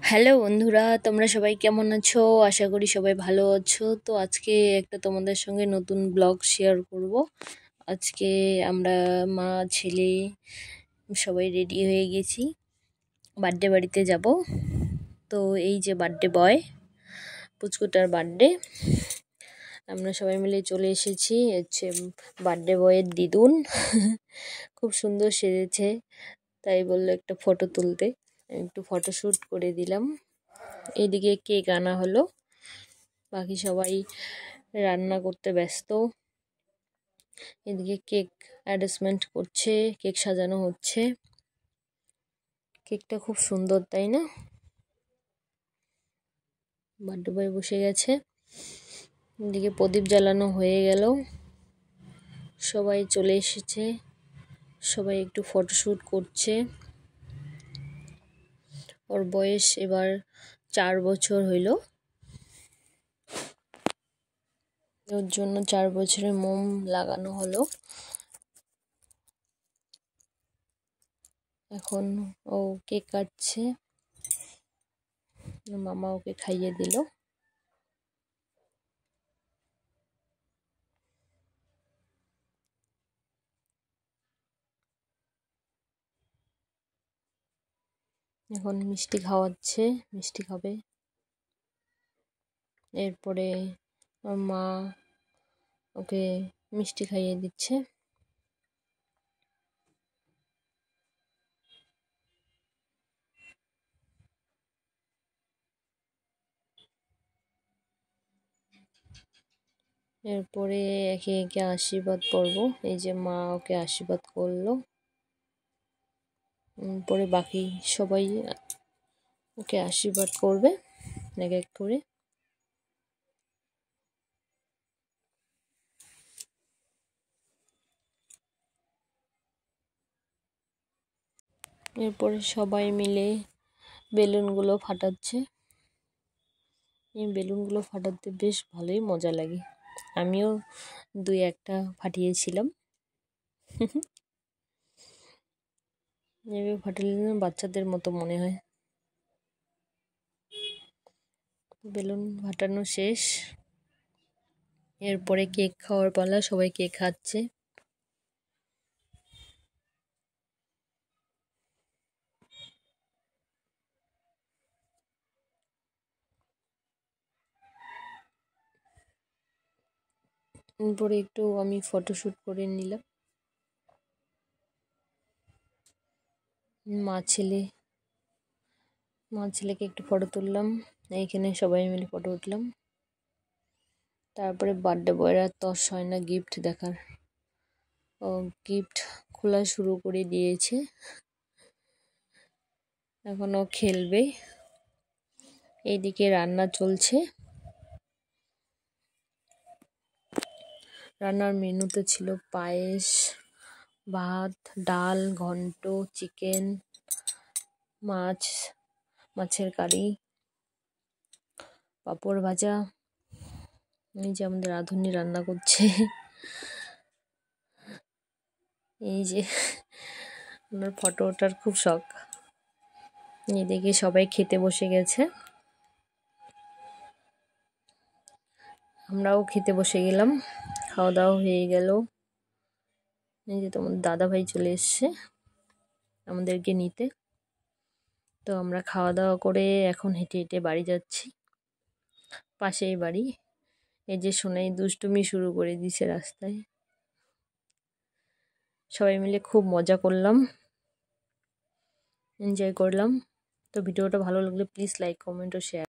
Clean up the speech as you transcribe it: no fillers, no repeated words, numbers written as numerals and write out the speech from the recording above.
Hello বন্ধুরা, তোমরা সবাই কেমন আছো? আশা করি সবাই ভালো আছো। তো আজকে একটা তোমাদের সঙ্গে নতুন ব্লগ শেয়ার করব। আজকে আমরা মা ছেলে সবাই রেডি হয়ে গেছি, বার্থডে বাড়িতে যাব। তো এই যে বার্থডে বয়, পুচকুটার বার্থডে, আমরা সবাই মিলে চলে এসেছি। হচ্ছে বার্থডে বয়ের দিদুন খুব সুন্দর সেজেছে, তাই বললো একটা ফটো তুলতে। একটু ফটোশ্যুট করে দিলাম। এদিকে কেক আনা হলো, বাকি সবাই রান্না করতে ব্যস্ত। এদিকে কেক অ্যারেঞ্জমেন্ট করছে, কেক সাজানো হচ্ছে। কেকটা খুব সুন্দর, তাই না? বার্থডে বয় বসে গেছে। এদিকে প্রদীপ জ্বালানো হয়ে গেল, সবাই চলে এসেছে, সবাই একটু ফটোশ্যুট করছে। ওর বয়স এবার 4 বছর হইল, ওর জন্য 4 বছরের মোম লাগানো হলো। এখন ও কেক কাটছে, মামা ওকে খাইয়ে দিল। এখন মিষ্টি খাওয়াচ্ছে, মিষ্টি খাবে। এরপরে ওর মা ওকে মিষ্টি খাইয়ে দিচ্ছে। এরপরে একে একে আশীর্বাদ পর্ব। এই যে মা ওকে আশীর্বাদ করলো, পরে বাকি সবাই ওকে আশীর্বাদ করবে এক এক করে। এরপরে সবাই মিলে বেলুনগুলো ফাটাচ্ছে। এই বেলুনগুলো ফাটাতে বেশ ভালোই মজা লাগে, আমিও 2-1টা ফাটিয়েছিলাম। এভাবে ফাটালে না বাচ্চাদের মতো মনে হয়। বেলুন ফাটানো শেষ, এরপরে কেক খাওয়ার পালা। সবাই কেক খাচ্ছে। এরপরে একটু আমি ফটোশ্যুট করে নিলাম। মা ছেলেকে একটু ফটো তুললাম, এইখানে সবাই মিলে ফটো উঠলাম। তারপরে বার্থডে বয়রা তস হয় না গিফট দেখার, ও গিফট খোলা শুরু করে দিয়েছে। এখন ও খেলবে। এইদিকে রান্না চলছে। রান্নার মেনুতে ছিল পায়েস, ভাত, ডাল, ঘন্ট, চিকেন, মাছের কারি, পাঁপড় ভাজা। এই যে আমাদের রাঁধুনি রান্না করছে। এই যে আমার ফটো ওঠার খুব শখ। এদিকে সবাই খেতে বসে গেছে, আমরাও খেতে বসে গেলাম। খাওয়া দাওয়া হয়ে গেল। এই যে তোমার দাদা ভাই চলে এসছে আমাদেরকে নিতে। তো আমরা খাওয়া দাওয়া করে এখন হেঁটে হেঁটে বাড়ি যাচ্ছি, পাশেই বাড়ি। এই যে সোনাই দুষ্টুমি শুরু করে দিয়েছে রাস্তায়। সবাই মিলে খুব মজা করলাম, এনজয় করলাম। তো ভিডিওটা ভালো লাগলে প্লিজ লাইক, কমেন্ট ও শেয়ার।